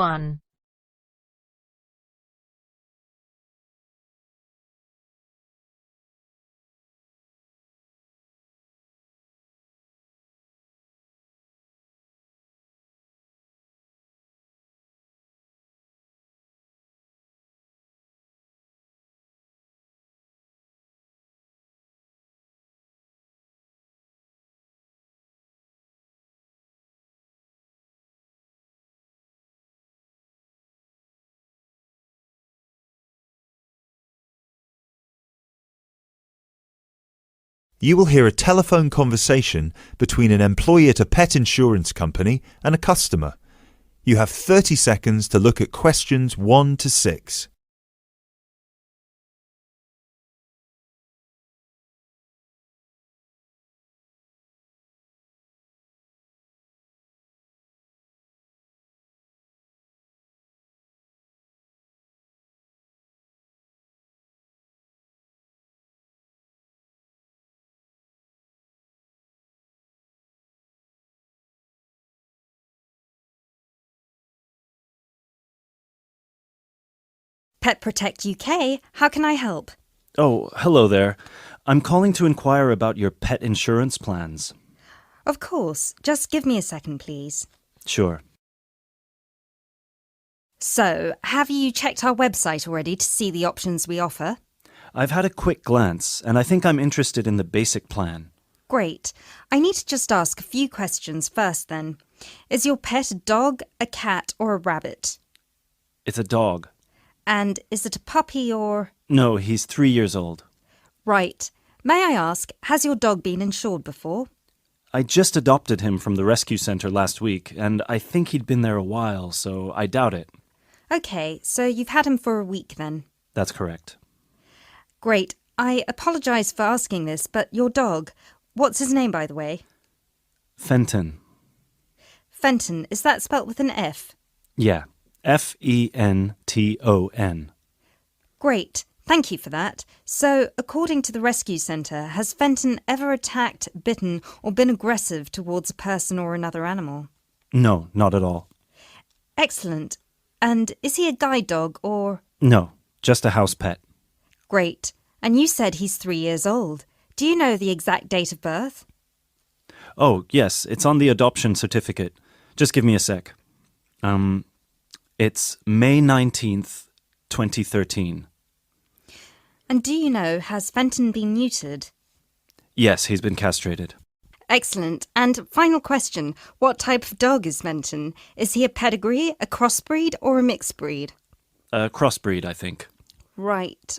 1. You will hear a telephone conversation between an employee at a pet insurance company and a customer. You have 30 seconds to look at questions 1 to 6. Pet Protect UK, how can I help? Oh, hello there. I'm calling to inquire about your pet insurance plans. Of course, just give me a second, please. Sure. So, have you checked our website already to see the options we offer? I've had a quick glance, and I think I'm interested in the basic plan. Great. I need to just ask a few questions first then. Is your pet a dog, a cat or a rabbit? It's a dog. And is it a puppy or... No, he's 3 years old. Right. May I ask, has your dog been insured before? I just adopted him from the rescue center last week, and I think he'd been there a while, so I doubt it. OK, so you've had him for a week then? That's correct. Great. I apologise for asking this, but your dog, what's his name by the way? Fenton. Fenton, is that spelt with an F? Yeah. Fenton. Great. Thank you for that. So, according to the rescue centre, has Fenton ever attacked, bitten or been aggressive towards a person or another animal? No, not at all. Excellent. And is he a guide dog or... No, just a house pet. Great. And you said he's 3 years old. Do you know the exact date of birth? Oh, yes, it's on the adoption certificate. Just give me a sec. It's May 19th, 2013. And do you know, has Fenton been neutered? Yes, he's been castrated. Excellent. And final question, what type of dog is Fenton? Is he a pedigree, a crossbreed or a mixed breed? A crossbreed, I think. Right,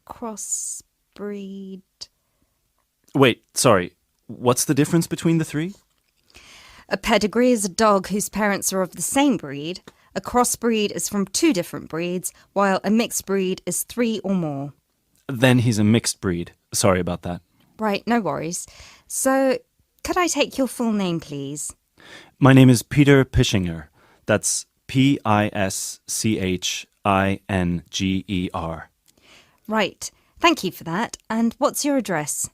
crossbreed... Wait, sorry. What's the difference between the three? A pedigree is a dog whose parents are of the same breed. A crossbreed is from 2 different breeds, while a mixed breed is 3 or more. Then he's a mixed breed. Sorry about that. Right, no worries. So, could I take your full name, please? My name is Peter Pischinger. That's Pischinger. Right, thank you for that. And what's your address?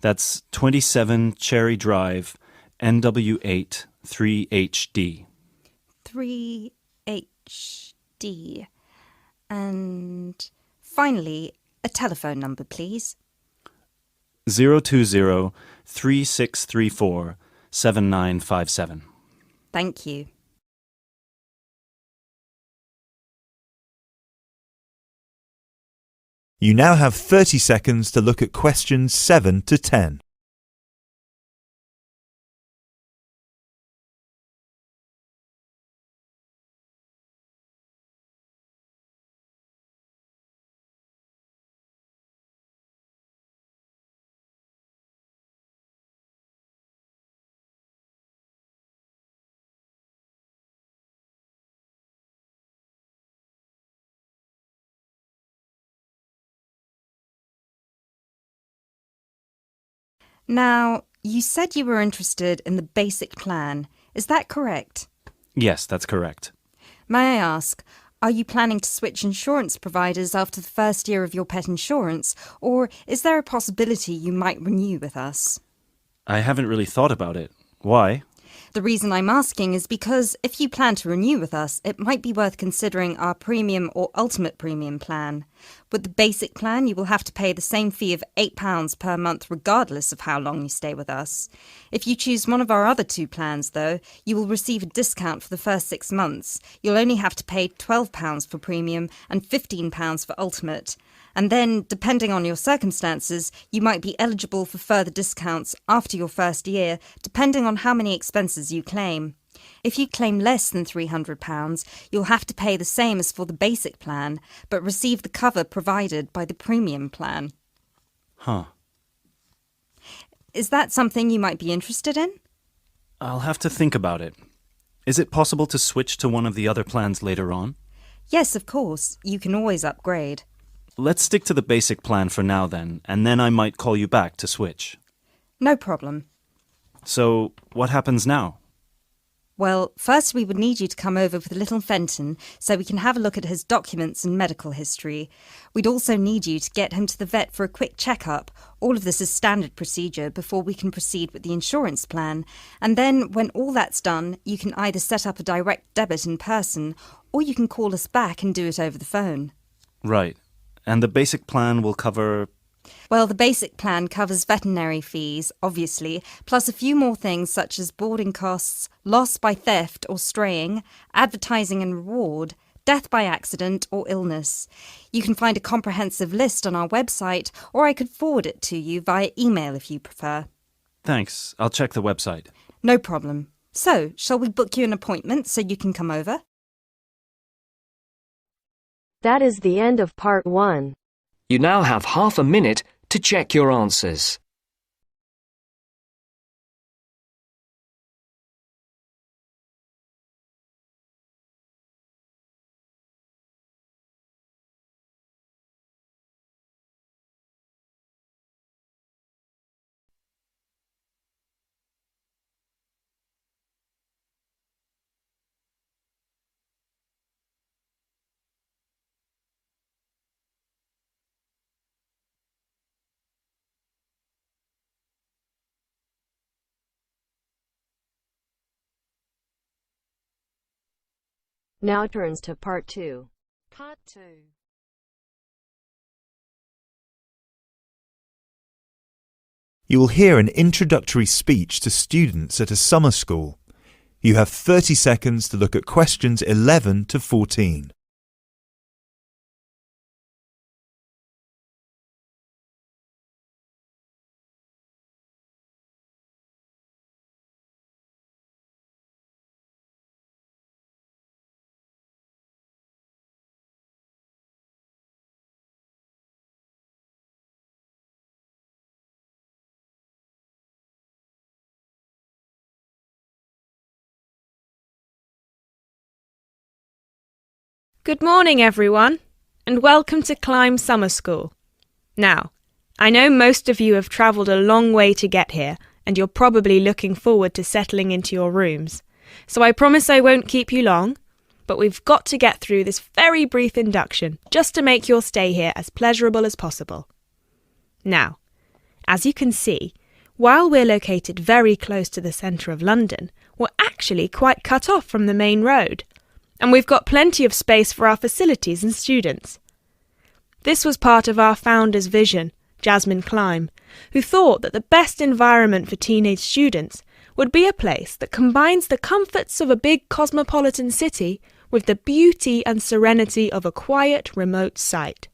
That's 27 Cherry Drive, NW8 3HD. 3HD. And finally, a telephone number, please. 020-3634-7957. Thank you. You now have 30 seconds to look at questions 7 to 10. Now, you said you were interested in the basic plan. Is that correct? Yes, that's correct. May I ask, are you planning to switch insurance providers after the first year of your pet insurance, or is there a possibility you might renew with us? I haven't really thought about it. Why? The reason I'm asking is because if you plan to renew with us, it might be worth considering our premium or ultimate premium plan. With the basic plan, you will have to pay the same fee of £8 per month regardless of how long you stay with us. If you choose one of our other two plans, though, you will receive a discount for the first 6 months. You'll only have to pay £12 for premium and £15 for ultimate. And then, depending on your circumstances, you might be eligible for further discounts after your first year, depending on how many expenses you claim. If you claim less than £300, you'll have to pay the same as for the basic plan, but receive the cover provided by the premium plan. Huh. Is that something you might be interested in? I'll have to think about it. Is it possible to switch to one of the other plans later on? Yes, of course. You can always upgrade. Let's stick to the basic plan for now then, and then I might call you back to switch. No problem. So, what happens now? Well, first we would need you to come over with little Fenton so we can have a look at his documents and medical history. We'd also need you to get him to the vet for a quick checkup. All of this is standard procedure before we can proceed with the insurance plan. And then, when all that's done, you can either set up a direct debit in person or you can call us back and do it over the phone. Right. And the basic plan will cover... Well, the basic plan covers veterinary fees, obviously, plus a few more things such as boarding costs, loss by theft or straying, advertising and reward, death by accident or illness. You can find a comprehensive list on our website, or I could forward it to you via email if you prefer. Thanks. I'll check the website. No problem. So, shall we book you an appointment so you can come over? That is the end of part 1. You now have half a minute to check your answers. Now turns to part 2. Part 2. You will hear an introductory speech to students at a summer school. You have 30 seconds to look at questions 11 to 14. Good morning, everyone, and welcome to Climb Summer School. Now, I know most of you have travelled a long way to get here, and you're probably looking forward to settling into your rooms. So I promise I won't keep you long, but we've got to get through this very brief induction just to make your stay here as pleasurable as possible. Now, as you can see, while we're located very close to the centre of London, we're actually quite cut off from the main road. And we've got plenty of space for our facilities and students. This was part of our founder's vision, Jasmine Climb, who thought that the best environment for teenage students would be a place that combines the comforts of a big cosmopolitan city with the beauty and serenity of a quiet, remote site.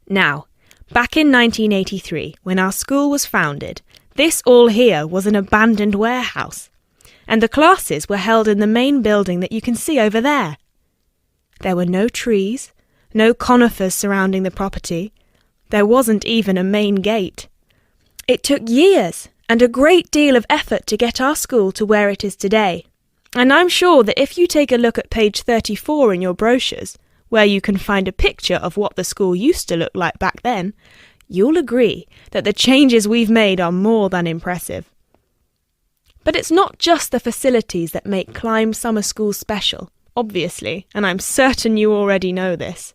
Now, back in 1983, when our school was founded, this all here was an abandoned warehouse, and the classes were held in the main building that you can see over there. There were no trees, no conifers surrounding the property. There wasn't even a main gate. It took years and a great deal of effort to get our school to where it is today. And I'm sure that if you take a look at page 34 in your brochures, where you can find a picture of what the school used to look like back then, you'll agree that the changes we've made are more than impressive. But it's not just the facilities that make Climb Summer School special, obviously, and I'm certain you already know this.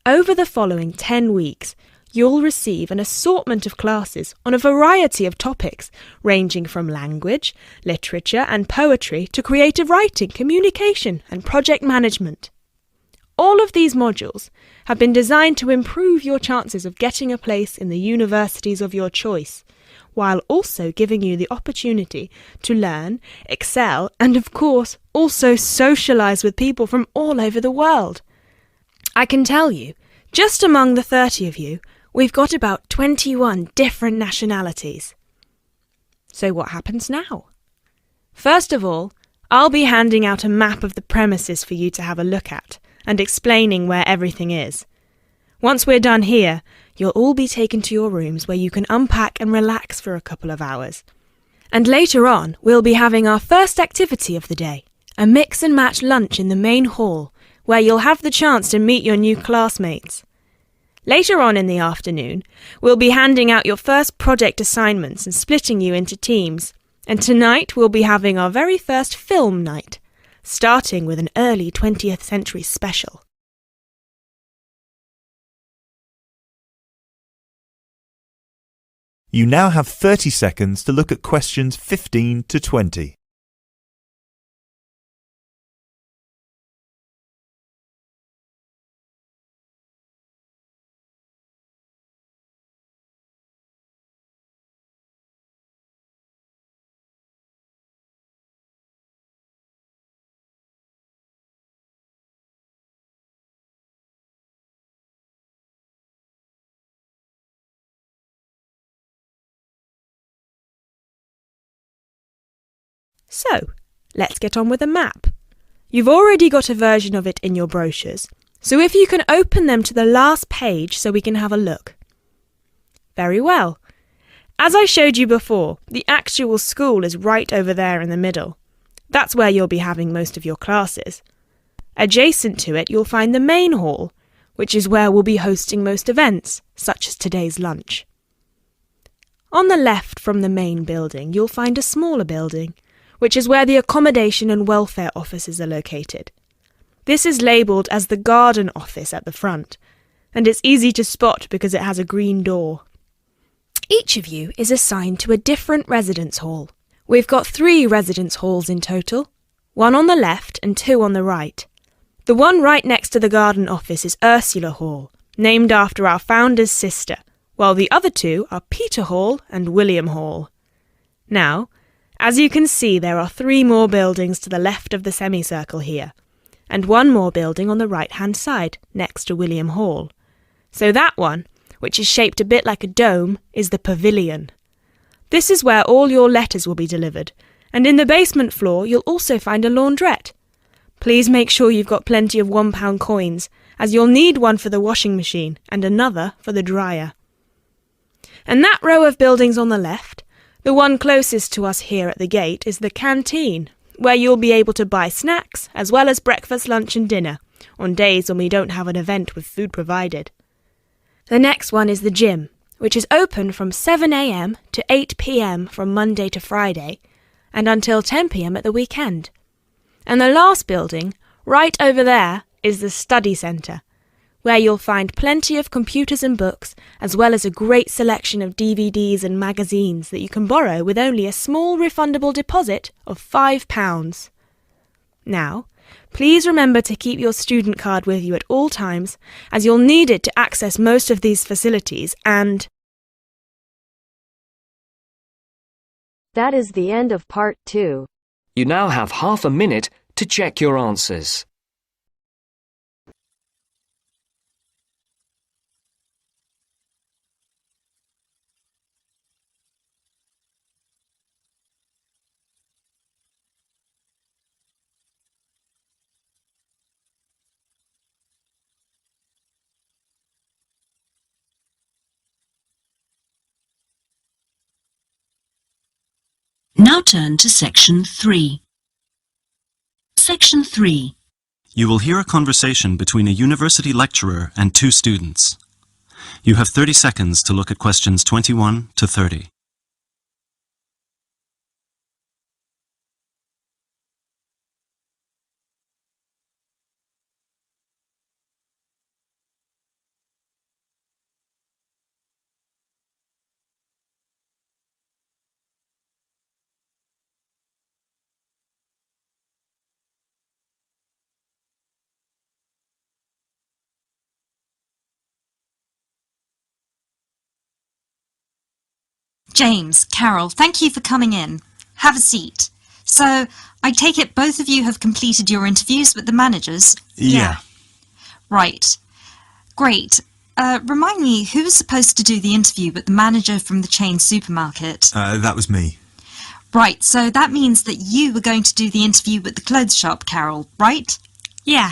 Over the following 10 weeks, you'll receive an assortment of classes on a variety of topics, ranging from language, literature and poetry to creative writing, communication and project management. All of these modules have been designed to improve your chances of getting a place in the universities of your choice, while also giving you the opportunity to learn, excel, and of course also socialise with people from all over the world. I can tell you, just among the 30 of you, we've got about 21 different nationalities. So what happens now? First of all, I'll be handing out a map of the premises for you to have a look at and explaining where everything is. Once we're done here, you'll all be taken to your rooms where you can unpack and relax for a couple of hours. And later on, we'll be having our first activity of the day, a mix and match lunch in the main hall, where you'll have the chance to meet your new classmates. Later on in the afternoon, we'll be handing out your first project assignments and splitting you into teams. And tonight we'll be having our very first film night, starting with an early 20th century special. You now have 30 seconds to look at questions 15 to 20. So, let's get on with the map. You've already got a version of it in your brochures, so if you can open them to the last page so we can have a look. Very well. As I showed you before, the actual school is right over there in the middle. That's where you'll be having most of your classes. Adjacent to it, you'll find the main hall, which is where we'll be hosting most events, such as today's lunch. On the left from the main building, you'll find a smaller building, which is where the accommodation and welfare offices are located. This is labelled as the garden office at the front, and it's easy to spot because it has a green door. Each of you is assigned to a different residence hall. We've got 3 residence halls in total, 1 on the left and 2 on the right. The one right next to the garden office is Ursula Hall, named after our founder's sister, while the other 2 are Peter Hall and William Hall. Now, as you can see, there are 3 more buildings to the left of the semicircle here, and 1 more building on the right-hand side, next to William Hall. So that one, which is shaped a bit like a dome, is the pavilion. This is where all your letters will be delivered, and in the basement floor you'll also find a laundrette. Please make sure you've got plenty of £1 coins, as you'll need one for the washing machine and another for the dryer. And that row of buildings on the left, the one closest to us here at the gate, is the canteen, where you'll be able to buy snacks as well as breakfast, lunch and dinner, on days when we don't have an event with food provided. The next one is the gym, which is open from 7 a.m. to 8 p.m. from Monday to Friday, and until 10 p.m. at the weekend. And the last building, right over there, is the study centre, where you'll find plenty of computers and books, as well as a great selection of DVDs and magazines that you can borrow with only a small refundable deposit of £5. Now, please remember to keep your student card with you at all times, as you'll need it to access most of these facilities and... That is the end of part 2. You now have half a minute to check your answers. Now turn to Section 3. Section 3. You will hear a conversation between a university lecturer and 2 students. You have 30 seconds to look at questions 21 to 30. James, Carol, thank you for coming in. Have a seat. So, I take it both of you have completed your interviews with the managers? Yeah. Right. Great. Remind me, who was supposed to do the interview with the manager from the chain supermarket? That was me. Right, so that means that you were going to do the interview with the clothes shop, Carol, right? Yeah,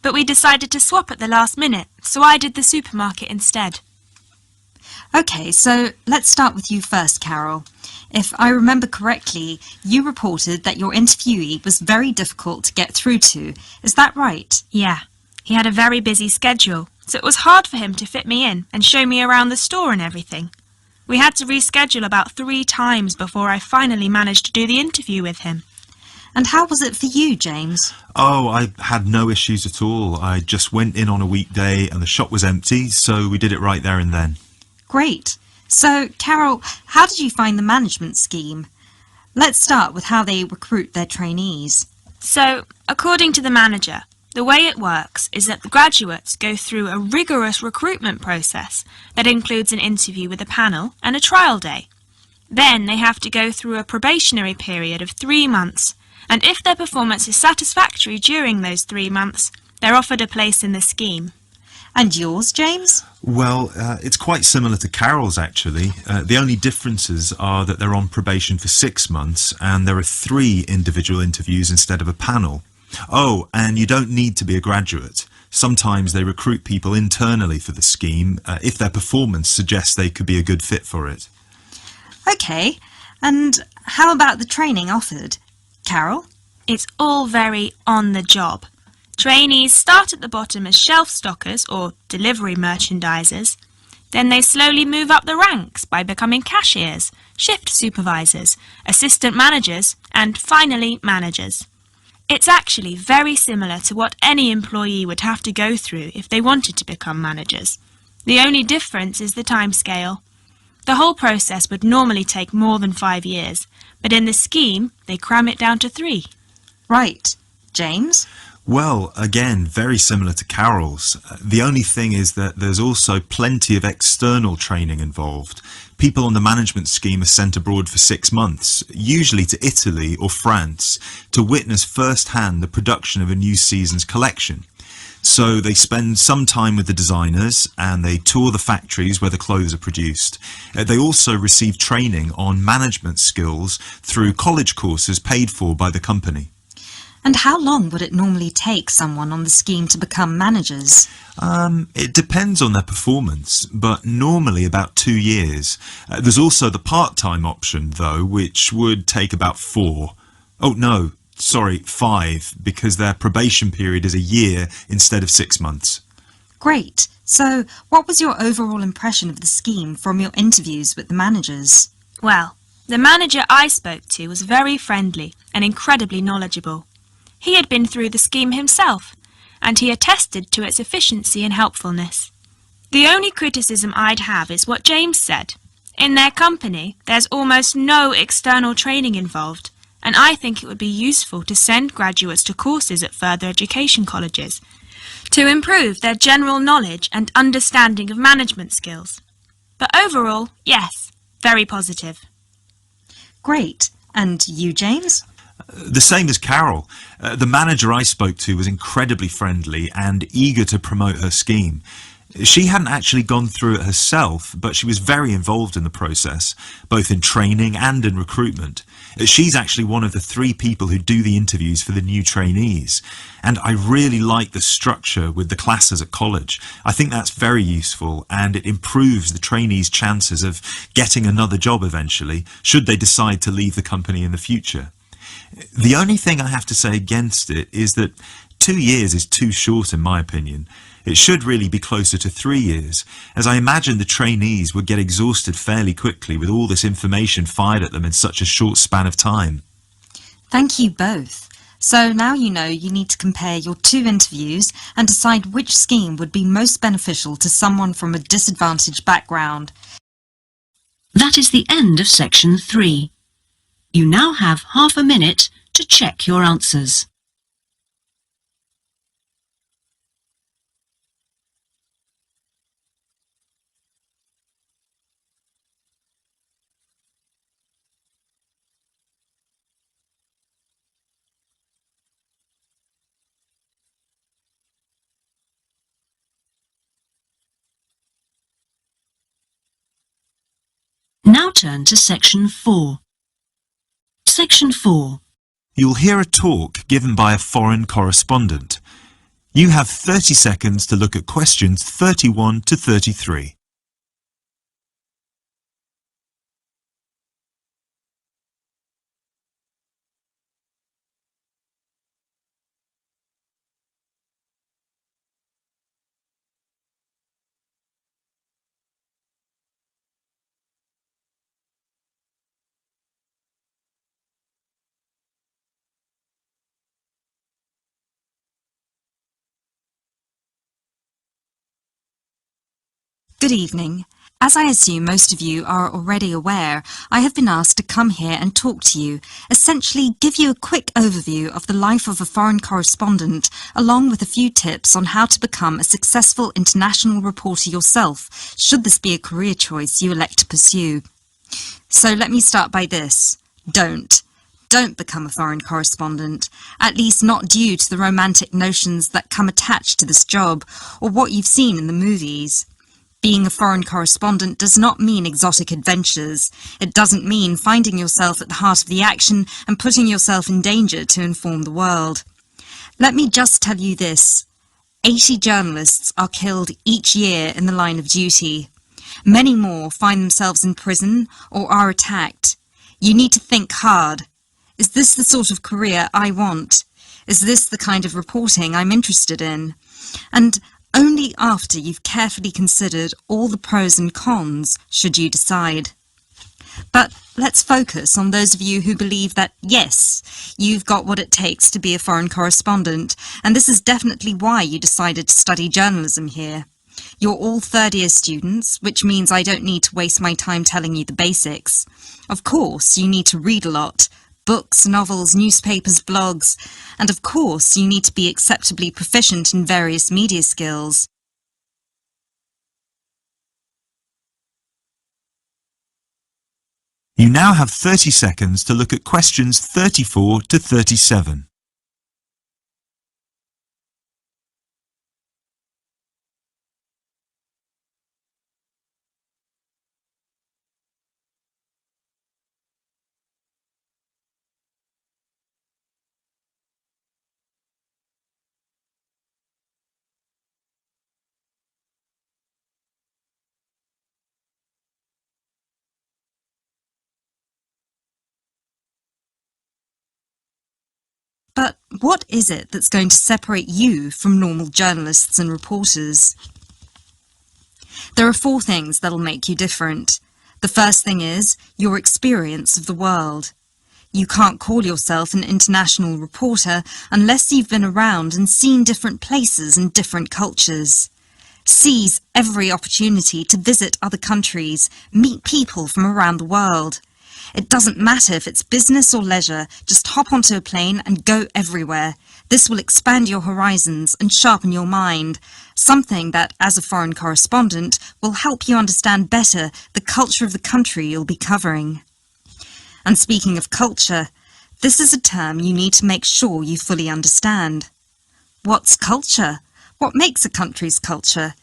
but we decided to swap at the last minute, so I did the supermarket instead. OK, so let's start with you first, Carol. If I remember correctly, you reported that your interviewee was very difficult to get through to. Is that right? Yeah, he had a very busy schedule, so it was hard for him to fit me in and show me around the store and everything. We had to reschedule about 3 times before I finally managed to do the interview with him. And how was it for you, James? Oh, I had no issues at all. I just went in on a weekday and the shop was empty, so we did it right there and then. Great. So, Carol, how did you find the management scheme? Let's start with how they recruit their trainees. So, according to the manager, the way it works is that the graduates go through a rigorous recruitment process that includes an interview with a panel and a trial day. Then they have to go through a probationary period of 3 months, and if their performance is satisfactory during those 3 months, they're offered a place in the scheme. And yours, James? Well, it's quite similar to Carol's, actually. The only differences are that they're on probation for 6 months and there are 3 individual interviews instead of a panel. Oh, and you don't need to be a graduate. Sometimes they recruit people internally for the scheme if their performance suggests they could be a good fit for it. OK, and how about the training offered? Carol? It's all very on the job. Trainees start at the bottom as shelf stockers or delivery merchandisers. Then they slowly move up the ranks by becoming cashiers, shift supervisors, assistant managers, and finally managers. It's actually very similar to what any employee would have to go through if they wanted to become managers. The only difference is the timescale. The whole process would normally take more than 5 years, but in the scheme they cram it down to 3. Right. James? Well, again, very similar to Carol's. The only thing is that there's also plenty of external training involved. People on the management scheme are sent abroad for 6 months, usually to Italy or France, to witness firsthand the production of a new season's collection. So they spend some time with the designers and they tour the factories where the clothes are produced. They also receive training on management skills through college courses paid for by the company. And how long would it normally take someone on the scheme to become managers? It depends on their performance, but normally about 2 years. There's also the part-time option, though, which would take about 4. Oh, no, sorry, 5, because their probation period is a year instead of 6 months. Great. So, what was your overall impression of the scheme from your interviews with the managers? Well, the manager I spoke to was very friendly and incredibly knowledgeable. He had been through the scheme himself, and he attested to its efficiency and helpfulness. The only criticism I'd have is what James said. In their company, there's almost no external training involved, and I think it would be useful to send graduates to courses at further education colleges to improve their general knowledge and understanding of management skills. But overall, yes, very positive. Great. And you, James? The same as Carol. The manager I spoke to was incredibly friendly and eager to promote her scheme. She hadn't actually gone through it herself, but she was very involved in the process, both in training and in recruitment. She's actually one of the 3 people who do the interviews for the new trainees. And I really like the structure with the classes at college. I think that's very useful and it improves the trainees' chances of getting another job eventually, should they decide to leave the company in the future. The only thing I have to say against it is that 2 years is too short in my opinion. It should really be closer to 3 years, as I imagine the trainees would get exhausted fairly quickly with all this information fired at them in such a short span of time. Thank you both. So now you know you need to compare your 2 interviews and decide which scheme would be most beneficial to someone from a disadvantaged background. That is the end of section 3. You now have half a minute to check your answers. Now turn to Section 4. Section 4. You'll hear a talk given by a foreign correspondent. You have 30 seconds to look at questions 31 to 33. Good evening. As I assume most of you are already aware, I have been asked to come here and talk to you, essentially give you a quick overview of the life of a foreign correspondent, along with a few tips on how to become a successful international reporter yourself, should this be a career choice you elect to pursue. So let me start by this. Don't become a foreign correspondent, at least not due to the romantic notions that come attached to this job, or what you've seen in the movies. Being a foreign correspondent does not mean exotic adventures. It doesn't mean finding yourself at the heart of the action and putting yourself in danger to inform the world. Let me just tell you this. 80 journalists are killed each year in the line of duty. Many more find themselves in prison or are attacked. You need to think hard. Is this the sort of career I want? Is this the kind of reporting I'm interested in? And only after you've carefully considered all the pros and cons should you decide. But let's focus on those of you who believe that, yes, you've got what it takes to be a foreign correspondent, and this is definitely why you decided to study journalism here. You're all third-year students, which means I don't need to waste my time telling you the basics. Of course, you need to read a lot. Books, novels, newspapers, blogs, and of course you need to be acceptably proficient in various media skills. You now have 30 seconds to look at questions 34 to 37. But what is it that's going to separate you from normal journalists and reporters? There are 4 things that'll make you different. The first thing is your experience of the world. You can't call yourself an international reporter unless you've been around and seen different places and different cultures. Seize every opportunity to visit other countries, meet people from around the world. It doesn't matter if it's business or leisure, just hop onto a plane and go everywhere. This will expand your horizons and sharpen your mind, something that, as a foreign correspondent, will help you understand better the culture of the country you'll be covering. And speaking of culture, this is a term you need to make sure you fully understand. What's culture? What makes a country's culture?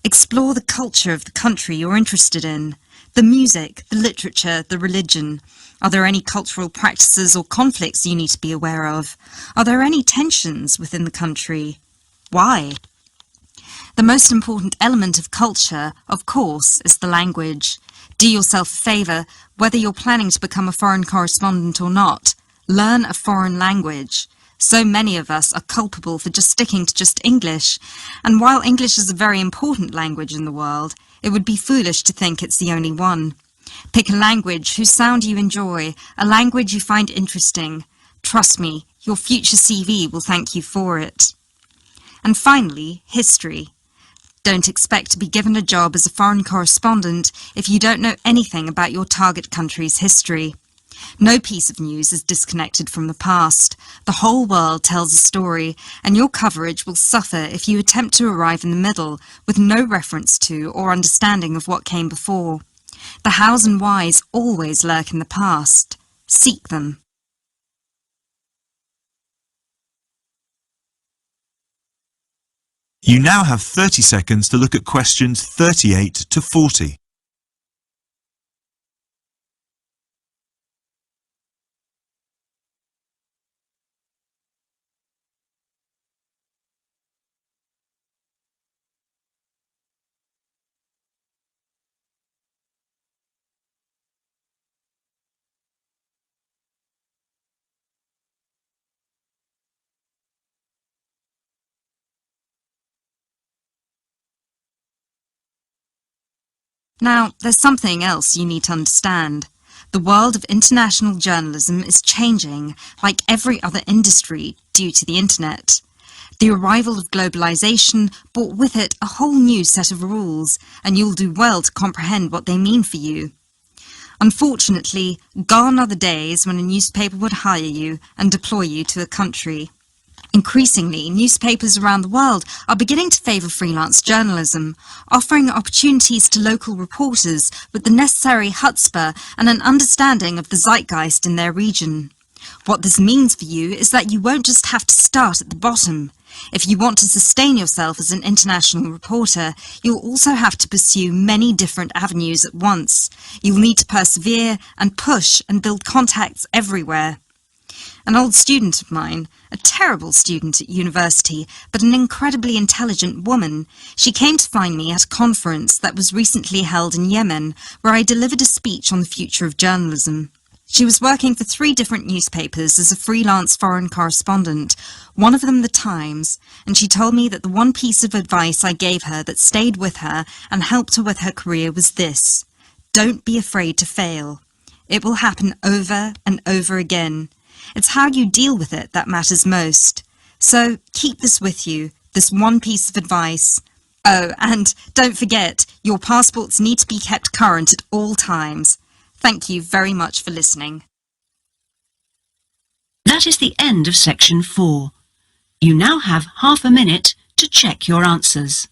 Explore the culture of the country you're interested in. The music, the literature, the religion. Are there any cultural practices or conflicts you need to be aware of? Are there any tensions within the country? Why? The most important element of culture, of course, is the language. Do yourself a favour, whether you're planning to become a foreign correspondent or not. Learn a foreign language. So many of us are culpable for just sticking to just English, and while English is a very important language in the world, it would be foolish to think it's the only one. Pick a language whose sound you enjoy, a language you find interesting. Trust me, your future CV will thank you for it. And finally, history. Don't expect to be given a job as a foreign correspondent if you don't know anything about your target country's history. No piece of news is disconnected from the past. The whole world tells a story, and your coverage will suffer if you attempt to arrive in the middle with no reference to or understanding of what came before. The hows and whys always lurk in the past. Seek them. You now have 30 seconds to look at questions 38 to 40. Now, there's something else you need to understand. The world of international journalism is changing, like every other industry, due to the internet. The arrival of globalization brought with it a whole new set of rules, and you'll do well to comprehend what they mean for you. Unfortunately, gone are the days when a newspaper would hire you and deploy you to a country. Increasingly, newspapers around the world are beginning to favour freelance journalism, offering opportunities to local reporters with the necessary chutzpah and an understanding of the zeitgeist in their region. What this means for you is that you won't just have to start at the bottom. If you want to sustain yourself as an international reporter, you'll also have to pursue many different avenues at once. You'll need to persevere and push and build contacts everywhere. An old student of mine, a terrible student at university, but an incredibly intelligent woman, she came to find me at a conference that was recently held in Yemen, where I delivered a speech on the future of journalism. She was working for 3 different newspapers as a freelance foreign correspondent, one of them The Times, and she told me that the one piece of advice I gave her that stayed with her and helped her with her career was this: don't be afraid to fail. It will happen over and over again. It's how you deal with it that matters most. So keep this with you, this one piece of advice. Oh, and don't forget, your passports need to be kept current at all times. Thank you very much for listening. That is the end of section 4. You now have half a minute to check your answers.